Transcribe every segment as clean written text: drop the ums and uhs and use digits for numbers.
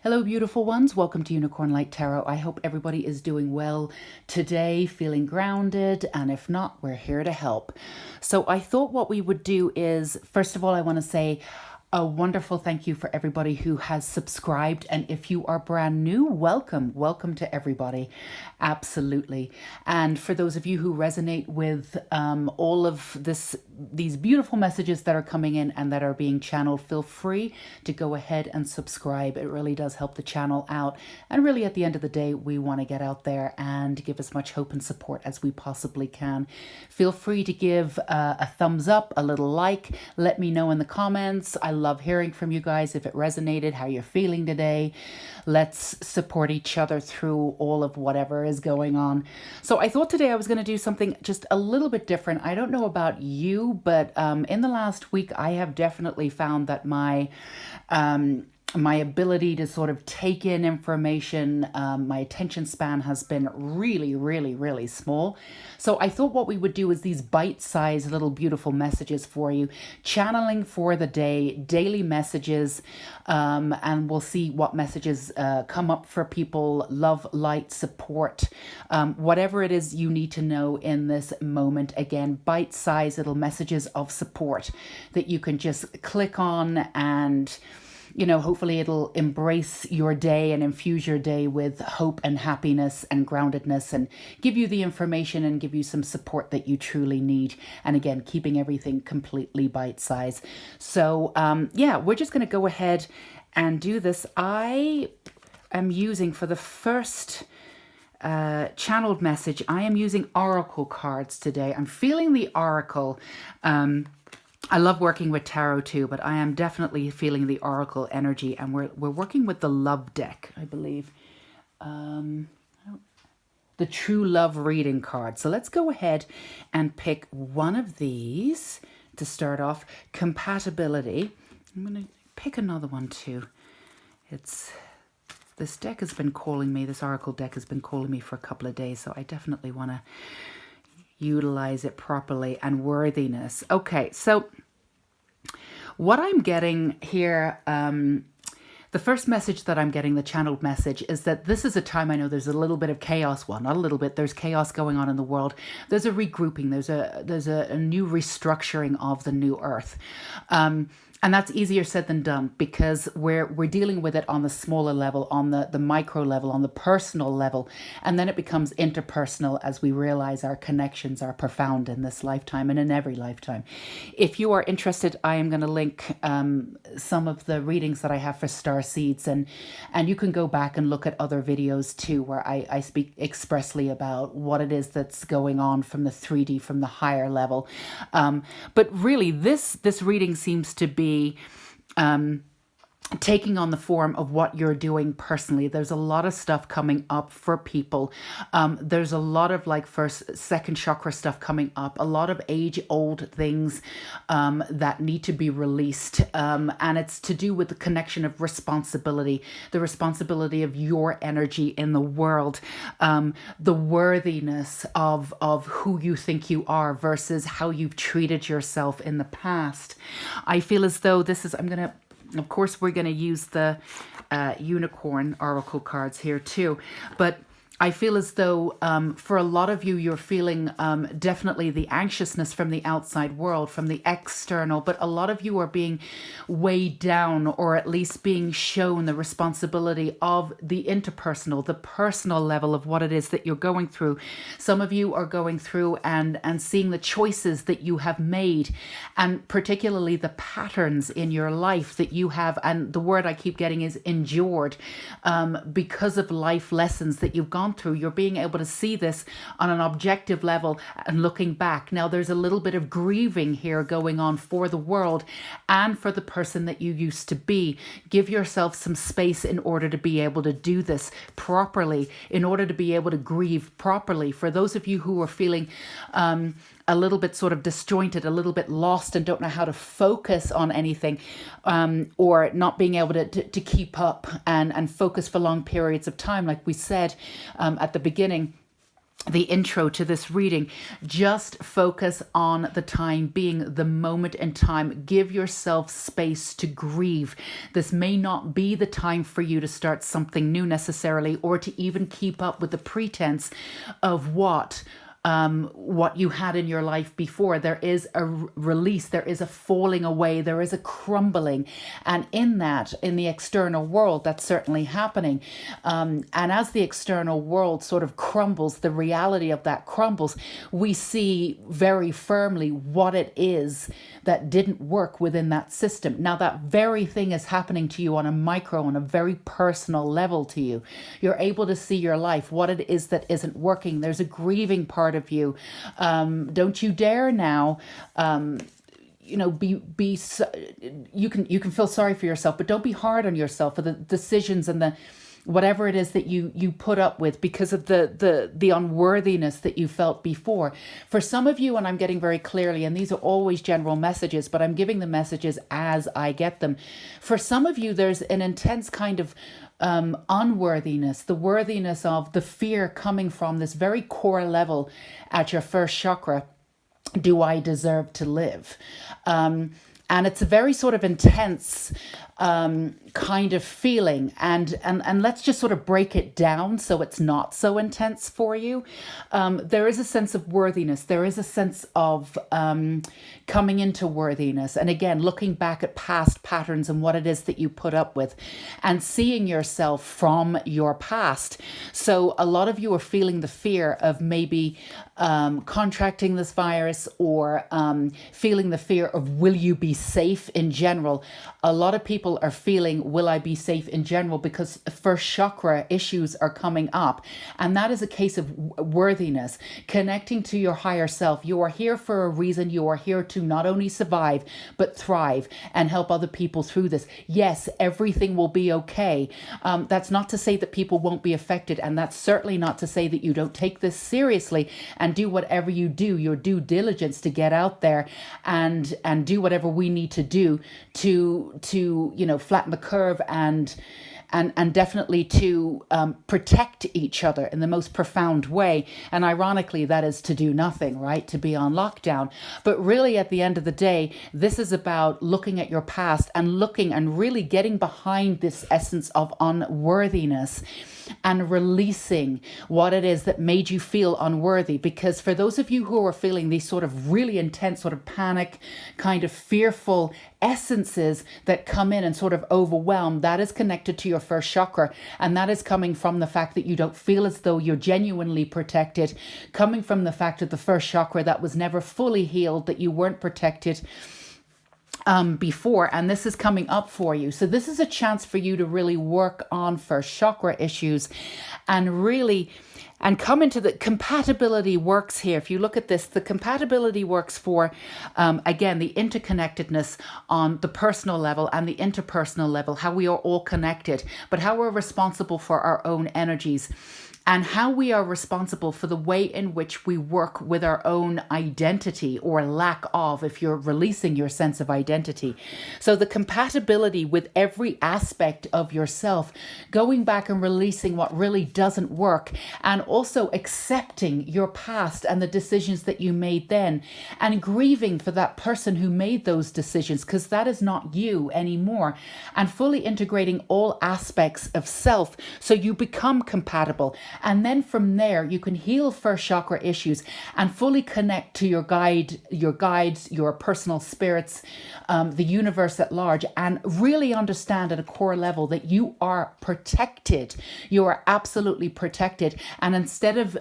Hello, beautiful ones. Welcome to Unicorn Light Tarot. I hope everybody is doing well today, feeling grounded, and if not, we're here to help. So I thought what we would do is, first of all, I want to say a wonderful thank you for everybody who has subscribed. And if you are brand new, welcome to everybody. Absolutely. And for those of you who resonate with all of these beautiful messages that are coming in and that are being channeled, feel free to go ahead and subscribe. It really does help the channel out. And really at the end of the day, we want to get out there and give as much hope and support as we possibly can. Feel free to give a thumbs up, a little like. Let me know in the comments. I love hearing from you guys if it resonated, how you're feeling today. Let's support each other through all of whatever is going on. So I thought today I was going to do something just a little bit different. I don't know about you, but in the last week, I have definitely found that my ability to sort of take in information, my attention span has been really small. So I thought what we would do is these bite-sized little beautiful messages for you, channeling for the day, daily messages, and we'll see what messages come up for people, love, light, support, whatever it is you need to know in this moment. Again, bite-sized little messages of support that you can just click on and hopefully it'll embrace your day and infuse your day with hope and happiness and groundedness and give you the information and give you some support that you truly need. And again, keeping everything completely bite-sized. So we're just going to go ahead and do this. I am using for the first channeled message, I am using oracle cards today. I'm feeling the oracle. I love working with tarot too, but I am definitely feeling the oracle energy, and we're working with the love deck, I believe. The true love reading card. So let's go ahead and pick one of these to start off. Compatibility. I'm going to pick another one too. This deck has been calling me, this oracle deck has been calling me for a couple of days, so I definitely want to utilize it properly. And worthiness. Okay, so what I'm getting here, the first message that I'm getting, the channeled message, is that this is a time, I know there's a little bit of chaos. Well, not a little bit, there's chaos going on in the world. There's a regrouping, there's a new restructuring of the new earth. And that's easier said than done, because we're dealing with it on the smaller level, on the micro level, on the personal level. And then it becomes interpersonal as we realize our connections are profound in this lifetime and in every lifetime. If you are interested, I am going to link some of the readings that I have for star seeds. And you can go back and look at other videos too, where I speak expressly about what it is that's going on from the 3D, from the higher level. But really, this reading seems to be taking on the form of what you're doing personally. There's a lot of stuff coming up for people. There's a lot of like first, second chakra stuff coming up, a lot of age-old things that need to be released. And it's to do with the connection of responsibility, the responsibility of your energy in the world, the worthiness of who you think you are versus how you've treated yourself in the past. I feel as though this is, of course, we're going to use the unicorn oracle cards here too. But I feel as though for a lot of you, you're feeling definitely the anxiousness from the outside world, from the external, but a lot of you are being weighed down, or at least being shown the responsibility of the interpersonal, the personal level of what it is that you're going through. Some of you are going through and seeing the choices that you have made, and particularly the patterns in your life that you have, and the word I keep getting is endured, because of life lessons that you've gone through. You're being able to see this on an objective level and looking back. Now, there's a little bit of grieving here going on for the world and for the person that you used to be. Give yourself some space in order to be able to do this properly, in order to be able to grieve properly. For those of you who are feeling a little bit sort of disjointed, a little bit lost, and don't know how to focus on anything, or not being able to keep up and focus for long periods of time, like we said at the beginning. the intro to this reading, just focus on the time being, the moment in time. Give yourself space to grieve. This may not be the time for you to start something new necessarily, or to even keep up with the pretense of what you had in your life before. There is a release, there is a falling away, there is a crumbling. And in that, in the external world, that's certainly happening. And as the external world sort of crumbles, the reality of that crumbles, we see very firmly what it is that didn't work within that system. Now, that very thing is happening to you on a micro, on a very personal level to you. You're able to see your life, what it is that isn't working. There's a grieving part of you. Don't you dare now, you can feel sorry for yourself, but don't be hard on yourself for the decisions and the whatever it is that you put up with because of the unworthiness that you felt before. For some of you, and I'm getting very clearly, and these are always general messages, but I'm giving the messages as I get them. For some of you, there's an intense kind of unworthiness, the worthiness of the fear coming from this very core level at your first chakra. Do I deserve to live? And it's a very sort of intense kind of feeling. And let's just sort of break it down so it's not so intense for you. There is a sense of worthiness. There is a sense of coming into worthiness. And again, looking back at past patterns and what it is that you put up with and seeing yourself from your past. So a lot of you are feeling the fear of maybe contracting this virus, or feeling the fear of will you be safe in general. A lot of people are feeling, will I be safe in general, because first chakra issues are coming up. And that is a case of worthiness, connecting to your higher self. You are here for a reason. You are here to not only survive, but thrive and help other people through this. Yes, everything will be okay. That's not to say that people won't be affected. And that's certainly not to say that you don't take this seriously and do whatever you do, your due diligence to get out there and do whatever we need to do to flatten the curve and definitely to protect each other in the most profound way. And ironically, that is to do nothing, right? To be on lockdown. But really, at the end of the day, this is about looking at your past and looking and really getting behind this essence of unworthiness and releasing what it is that made you feel unworthy. Because for those of you who are feeling these sort of really intense sort of panic, kind of fearful essences that come in and sort of overwhelm, that is connected to your first chakra. And that is coming from the fact that you don't feel as though you're genuinely protected, coming from the fact that the first chakra that was never fully healed, that you weren't protected before, and this is coming up for you. So this is a chance for you to really work on first chakra issues and really come into the compatibility works here. If you look at this, the compatibility works for, again, the interconnectedness on the personal level and the interpersonal level, how we are all connected, but how we're responsible for our own energies. And how we are responsible for the way in which we work with our own identity, or lack of, if you're releasing your sense of identity. So the compatibility with every aspect of yourself, going back and releasing what really doesn't work, and also accepting your past and the decisions that you made then, and grieving for that person who made those decisions, because that is not you anymore, and fully integrating all aspects of self so you become compatible. And then from there, you can heal first chakra issues and fully connect to your guides, your personal spirits, the universe at large, and really understand at a core level that you are protected. You are absolutely protected. And instead of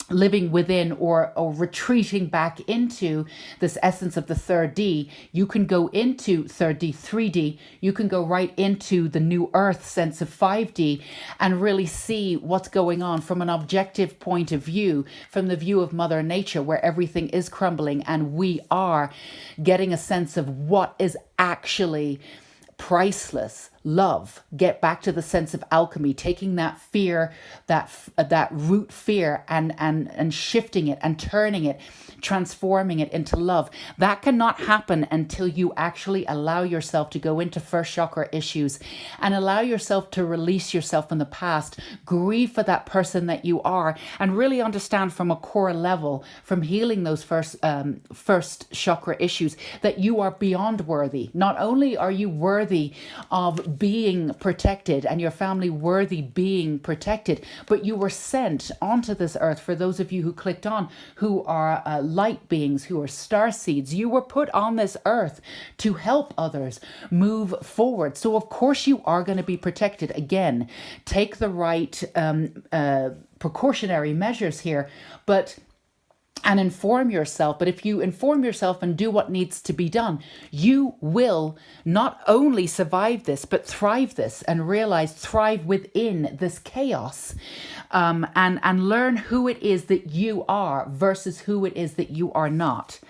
living within or retreating back into this essence of the third D, you can go into third D, 3D, you can go right into the new earth sense of 5D and really see what's going on from an objective point of view, from the view of Mother Nature, where everything is crumbling and we are getting a sense of what is actually priceless, love. Get back to the sense of alchemy, taking that fear, that root fear, and shifting it and turning it, transforming it into love. That cannot happen until you actually allow yourself to go into first chakra issues and allow yourself to release yourself from the past, grieve for that person that you are, and really understand from a core level, from healing those first chakra issues, that you are beyond worthy. Not only are you worthy of being protected and your family worthy being protected, but you were sent onto this earth, for those of you who clicked on, who are light beings, who are star seeds. You were put on this earth to help others move forward. So of course you are going to be protected. Again, take the right precautionary measures here, and inform yourself. But if you inform yourself and do what needs to be done, you will not only survive this, but thrive this, and thrive within this chaos, and learn who it is that you are versus who it is that you are not.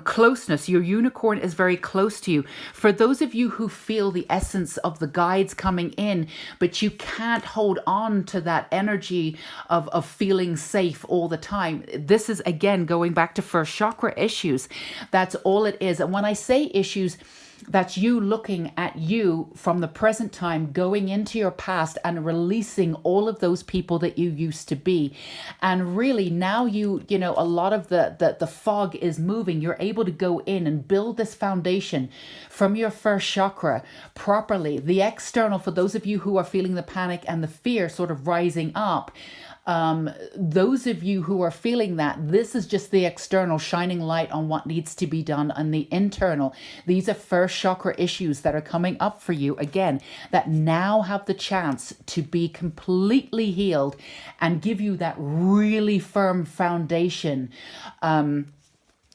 Closeness. Your unicorn is very close to you. For those of you who feel the essence of the guides coming in, but you can't hold on to that energy of feeling safe all the time, this is again going back to first chakra issues. That's all it is. And when I say issues, that's you looking at you from the present time, going into your past and releasing all of those people that you used to be. And really now a lot of the fog is moving. You're able to go in and build this foundation from your first chakra properly. The external, for those of you who are feeling the panic and the fear sort of rising up, those of you who are feeling that, this is just the external shining light on what needs to be done on the internal. These are first chakra issues that are coming up for you again, that now have the chance to be completely healed and give you that really firm foundation,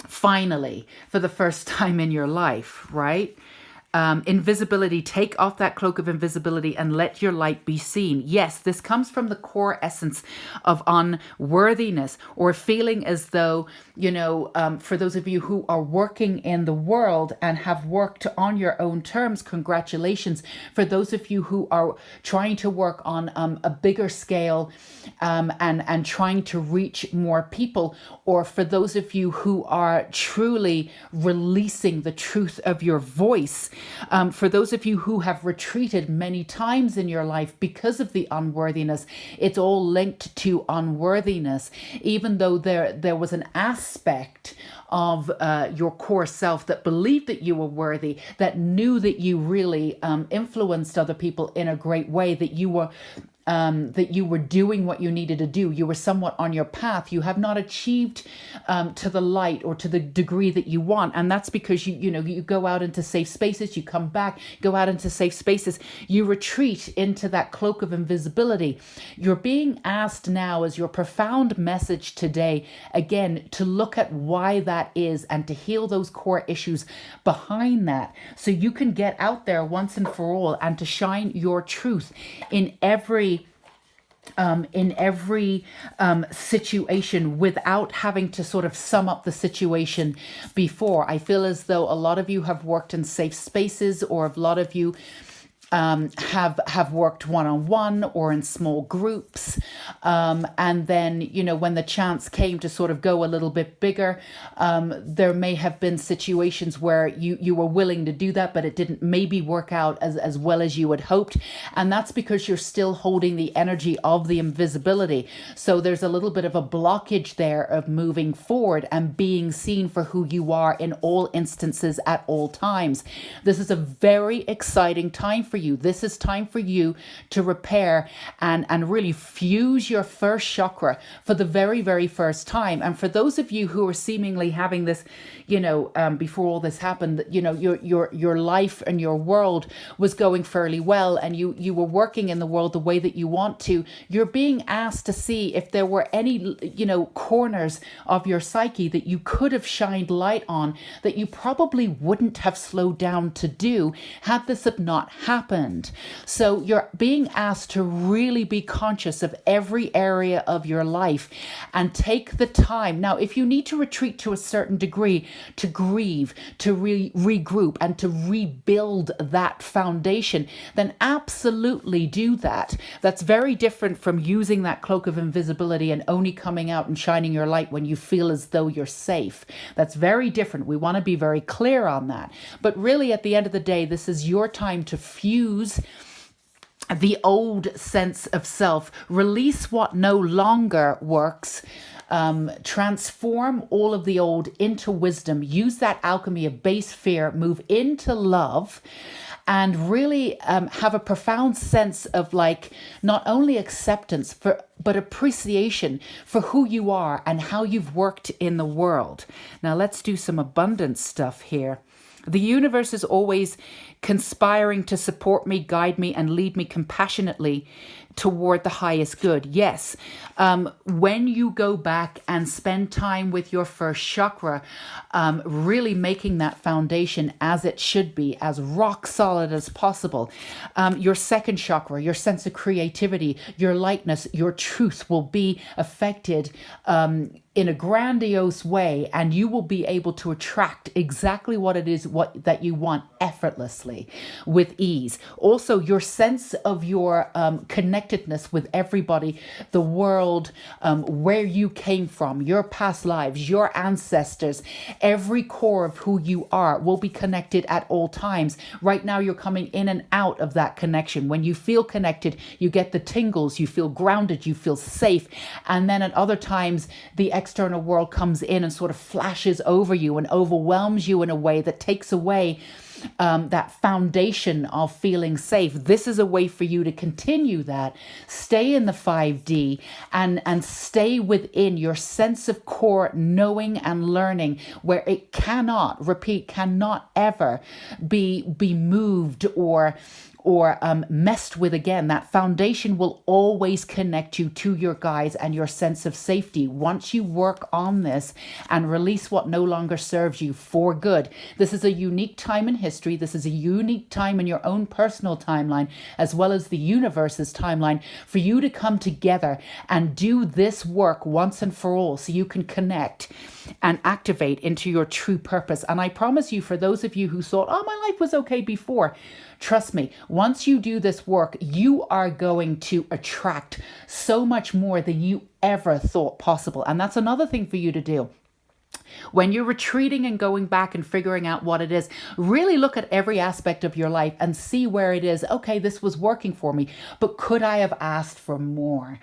finally, for the first time in your life, right? Invisibility. Take off that cloak of invisibility and let your light be seen. Yes, this comes from the core essence of unworthiness, or feeling as though, for those of you who are working in the world and have worked on your own terms, congratulations. For those of you who are trying to work on a bigger scale, and trying to reach more people, or for those of you who are truly releasing the truth of your voice, for those of you who have retreated many times in your life because of the unworthiness, it's all linked to unworthiness, even though there was an aspect of your core self that believed that you were worthy, that knew that you really influenced other people in a great way, that you were doing what you needed to do. You were somewhat on your path. You have not achieved to the light or to the degree that you want. And that's because you go out into safe spaces, you come back, go out into safe spaces, you retreat into that cloak of invisibility. You're being asked now, as your profound message today, again, to look at why that is and to heal those core issues behind that, so you can get out there once and for all and to shine your truth in every situation, without having to sort of sum up the situation before. I feel as though a lot of you have worked in safe spaces, or a lot of you have worked one-on-one or in small groups, and then when the chance came to sort of go a little bit bigger, there may have been situations where you were willing to do that, but it didn't maybe work out as well as you had hoped, and that's because you're still holding the energy of the invisibility. So there's a little bit of a blockage there of moving forward and being seen for who you are in all instances at all times. This is a very exciting time for you. This is time for you to repair and really fuse your first chakra for the very, very first time. And for those of you who are seemingly having this, before all this happened, your life and your world was going fairly well, and you were working in the world the way that you want to, you're being asked to see if there were any, corners of your psyche that you could have shined light on, that you probably wouldn't have slowed down to do had this have not happened. So you're being asked to really be conscious of every every area of your life and take the time. Now, if you need to retreat to a certain degree to grieve, to regroup, and to rebuild that foundation, then absolutely do that. That's very different from using that cloak of invisibility and only coming out and shining your light when you feel as though you're safe. That's very different. We want to be very clear on that. But really, at the end of the day, this is your time to fuse the old sense of self, release what no longer works, transform all of the old into wisdom, use that alchemy of base fear, move into love, and really have a profound sense of like not only acceptance but appreciation for who you are and how you've worked in the world. Now let's do some abundance stuff here. The universe is always conspiring to support me, guide me, and lead me compassionately toward the highest good. Yes, when you go back and spend time with your first chakra, really making that foundation as it should be, as rock solid as possible, your second chakra, your sense of creativity, your lightness, your truth will be affected in a grandiose way, and you will be able to attract exactly what it is that you want effortlessly, with ease. Also, your sense of your connectedness with everybody, the world, where you came from, your past lives, your ancestors, every core of who you are will be connected at all times. Right now, you're coming in and out of that connection. When you feel connected, you get the tingles, you feel grounded, you feel safe. And then at other times, the external world comes in and sort of flashes over you and overwhelms you in a way that takes away that foundation of feeling safe. This is a way for you to continue that, stay in the 5D and stay within your sense of core knowing and learning, where it cannot ever be moved or messed with again. That foundation will always connect you to your guides and your sense of safety. Once you work on this and release what no longer serves you for good. This is a unique time in history. This is a unique time in your own personal timeline, as well as the universe's timeline, for you to come together and do this work once and for all, so you can connect and activate into your true purpose. And I promise you, for those of you who thought, oh, my life was okay before, trust me, once you do this work, you are going to attract so much more than you ever thought possible. And that's another thing for you to do. When you're retreating and going back and figuring out what it is, really look at every aspect of your life and see where it is. Okay, this was working for me, but could I have asked for more?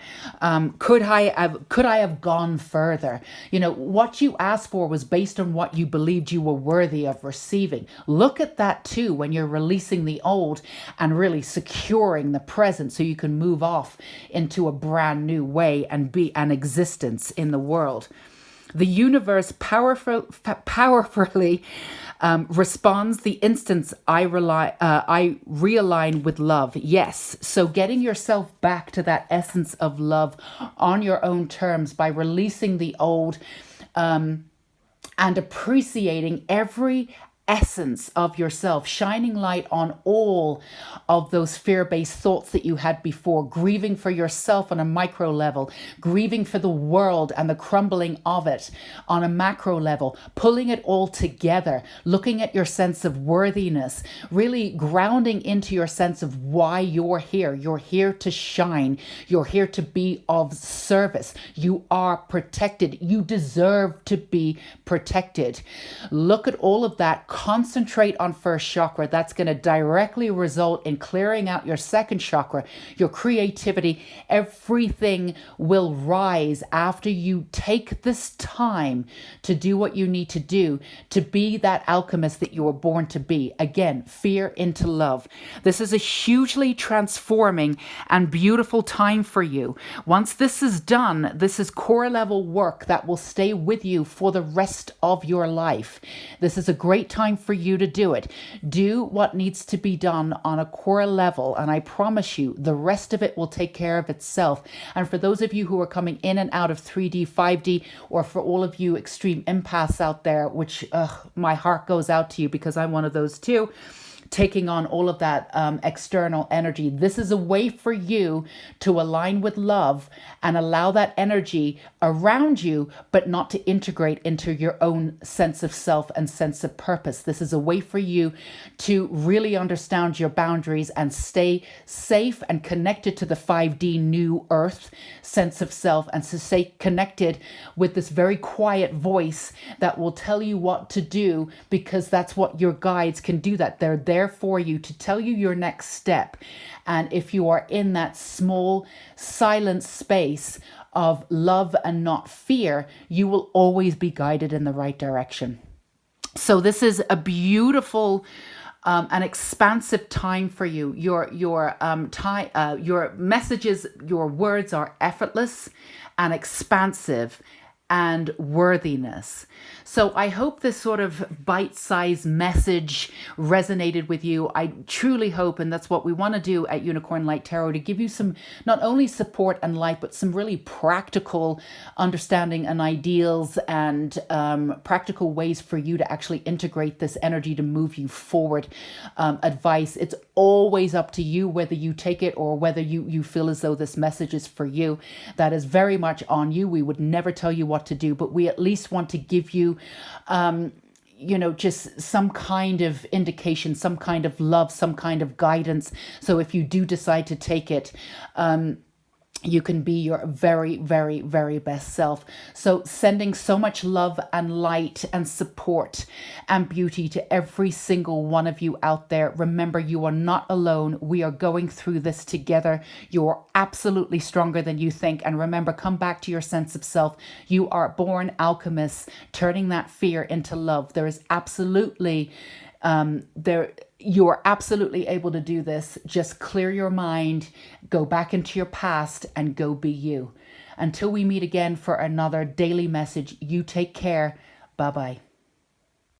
Could I have gone further? You know, what you asked for was based on what you believed you were worthy of receiving. Look at that too when you're releasing the old and really securing the present, so you can move off into a brand new way and be an existence in the world. The universe powerfully responds the instant I realign with love. Yes. So getting yourself back to that essence of love on your own terms by releasing the old and appreciating every essence of yourself, shining light on all of those fear-based thoughts that you had before, grieving for yourself on a micro level, grieving for the world and the crumbling of it on a macro level, pulling it all together, looking at your sense of worthiness, really grounding into your sense of why you're here. You're here to shine. You're here to be of service. You are protected. You deserve to be protected. Look at all of that. Concentrate on first chakra. That's going to directly result in clearing out your second chakra, your creativity. Everything will rise after you take this time to do what you need to do to be that alchemist that you were born to be. Again, fear into love. This is a hugely transforming and beautiful time for you. Once this is done, this is core level work that will stay with you for the rest of your life. This is a great time for you to do it. Do what needs to be done on a core level, and I promise you the rest of it will take care of itself. And for those of you who are coming in and out of 3D, 5D, or for all of you extreme empaths out there, which my heart goes out to you because I'm one of those too, taking on all of that external energy. This is a way for you to align with love and allow that energy around you, but not to integrate into your own sense of self and sense of purpose. This is a way for you to really understand your boundaries and stay safe and connected to the 5D new earth sense of self, and to stay connected with this very quiet voice that will tell you what to do, because that's what your guides can do. That they're there for you to tell you your next step. And if you are in that small silent space of love and not fear, you will always be guided in the right direction. So this is a beautiful an expansive time for you. Your messages, your words are effortless and expansive and worthiness. So I hope this sort of bite-sized message resonated with you. I truly hope, and that's what we want to do at Unicorn Light Tarot, to give you some not only support and light, but some really practical understanding and ideals and practical ways for you to actually integrate this energy to move you forward. Advice, it's always up to you whether you take it or whether you feel as though this message is for you. That is very much on you. We would never tell you what to do, but we at least want to give you just some kind of indication, some kind of love, some kind of guidance. So if you do decide to take it, you can be your very, very, very best self. So sending so much love and light and support and beauty to every single one of you out there. Remember, you are not alone. We are going through this together. You are absolutely stronger than you think. And remember, come back to your sense of self. You are born alchemists, turning that fear into love. There is absolutely you are absolutely able to do this. Just clear your mind, go back into your past, and go be you. Until we meet again for another daily message, you take care. Bye-bye.